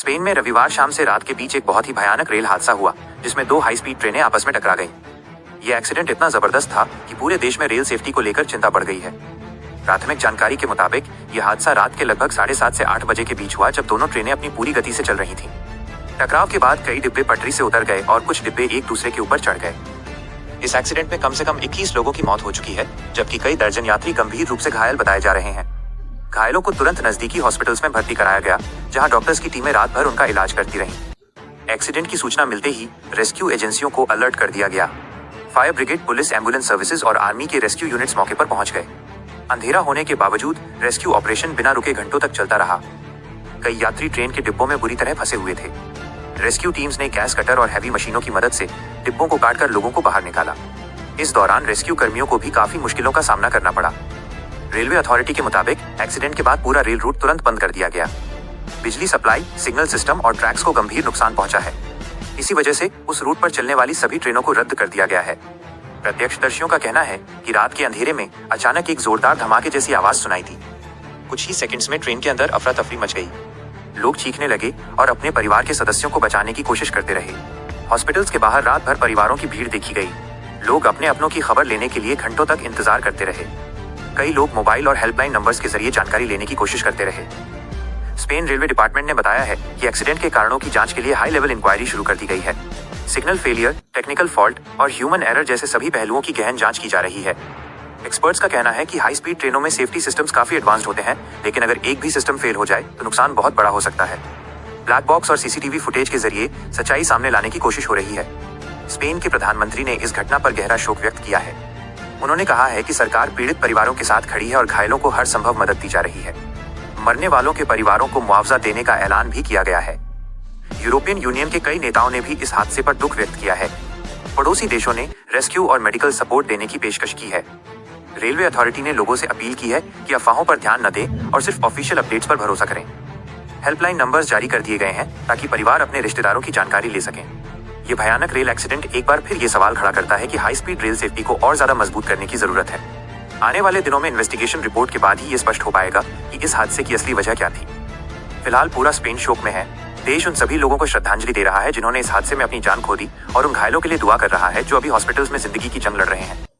Spain में रविवार शाम से रात के बीच एक बहुत ही भयानक रेल हादसा हुआ जिसमें दो हाई स्पीड ट्रेनें आपस में टकरा गईं। यह एक्सीडेंट इतना जबरदस्त था कि पूरे देश में रेल सेफ्टी को लेकर चिंता बढ़ गई है। प्राथमिक जानकारी के मुताबिक यह हादसा रात के लगभग 7:30 से 8 बजे के बीच हुआ जब दोनों ट्रेनें अपनी पूरी गति से चल रही थीं। टकराव के बाद कई डिब्बे पटरी से उतर गए और कुछ डिब्बे एक दूसरे के ऊपर चढ़ गए। इस एक्सीडेंट में कम से कम 21 लोगों की मौत हो चुकी है, जबकि कई दर्जन यात्री गंभीर रूप से घायल बताए जा रहे हैं। घायलों को तुरंत नजदीकी हॉस्पिटल्स में भर्ती कराया गया, जहां डॉक्टर्स की टीमें रात भर उनका इलाज करती रहीं। एक्सीडेंट की सूचना मिलते ही रेस्क्यू एजेंसियों को अलर्ट कर दिया गया। Fire brigade, police, ambulance services और आर्मी के रेस्क्यू यूनिट्स मौके पर पहुंच गए। अंधेरा होने के बावजूद रेस्क्यू ऑपरेशन बिना रुके घंटों तक चलता रहा। कई यात्री ट्रेन के डिब्बों में बुरी तरह फंसे हुए थे। रेस्क्यू टीम्स ने गैस कटर और हैवी मशीनों की मदद से डिब्बों को काटकर लोगों को बाहर निकाला। इस दौरान रेस्क्यू कर्मियों को भी काफी मुश्किलों का सामना करना पड़ा। रेलवे अथॉरिटी के मुताबिक एक्सीडेंट के बाद पूरा रेल रूट तुरंत बंद कर दिया गया। बिजली सप्लाई, सिग्नल सिस्टम और ट्रैक्स को गंभीर नुकसान पहुंचा है। इसी वजह से उस रूट पर चलने वाली सभी ट्रेनों को रद्द कर दिया गया है। प्रत्यक्षदर्शियों का कहना है कि रात के अंधेरे में अचानक एक जोरदार धमाके जैसी आवाज सुनाई दी। कुछ ही सेकंड्स में ट्रेन के अंदर अफरा तफरी मच गई। लोग चीखने लगे और अपने परिवार के सदस्यों को बचाने की कोशिश करते रहे। हॉस्पिटल्स के बाहर रात भर परिवारों की भीड़ देखी गई। लोग अपने अपनों की खबर लेने के लिए घंटों तक इंतजार करते रहे। कई लोग मोबाइल और हेल्पलाइन नंबर्स के जरिए जानकारी लेने की कोशिश करते रहे। स्पेन रेलवे डिपार्टमेंट ने बताया है कि एक्सीडेंट के कारणों की जांच के लिए हाई लेवल इंक्वायरी शुरू कर दी गई है। सिग्नल फेलियर, टेक्निकल फॉल्ट और ह्यूमन एरर जैसे सभी पहलुओं की गहन जांच की जा रही है। एक्सपर्ट्स का कहना है कि हाई स्पीड ट्रेनों में सेफ्टी सिस्टम्स काफी एडवांस्ड होते हैं, लेकिन अगर एक भी सिस्टम फेल हो जाए तो नुकसान बहुत बड़ा हो सकता है। ब्लैक बॉक्स और सीसीटीवी फुटेज के जरिए सच्चाई सामने लाने की कोशिश हो रही है। स्पेन के प्रधानमंत्री ने इस घटना पर गहरा शोक व्यक्त किया है। उन्होंने कहा है कि सरकार पीड़ित परिवारों के साथ खड़ी है और घायलों को हर संभव मदद दी जा रही है। मरने वालों के परिवारों को मुआवजा देने का ऐलान भी किया गया है। यूरोपियन यूनियन के कई नेताओं ने भी इस हादसे पर दुख व्यक्त किया है। पड़ोसी देशों ने रेस्क्यू और मेडिकल सपोर्ट देने की पेशकश की है। रेलवे अथॉरिटी ने लोगों से अपील की है कि अफवाहों पर ध्यान न दें और सिर्फ ऑफिशियल अपडेट्स पर भरोसा करें। हेल्पलाइन नंबर्स जारी कर दिए गए हैं ताकि परिवार अपने रिश्तेदारों की जानकारी ले सकें। ये भयानक रेल एक्सीडेंट एक बार फिर ये सवाल खड़ा करता है कि हाई स्पीड रेल सेफ्टी को और ज्यादा मजबूत करने की जरूरत है। आने वाले दिनों में इन्वेस्टिगेशन रिपोर्ट के बाद ही ये स्पष्ट हो पाएगा कि इस हादसे की असली वजह क्या थी। फिलहाल पूरा स्पेन शोक में है। देश उन सभी लोगों को श्रद्धांजलि दे रहा है जिन्होंने इस हादसे में अपनी जान खो दी और उन घायलों के लिए दुआ कर रहा है जो अभी हॉस्पिटल्स में जिंदगी की जंग लड़ रहे हैं।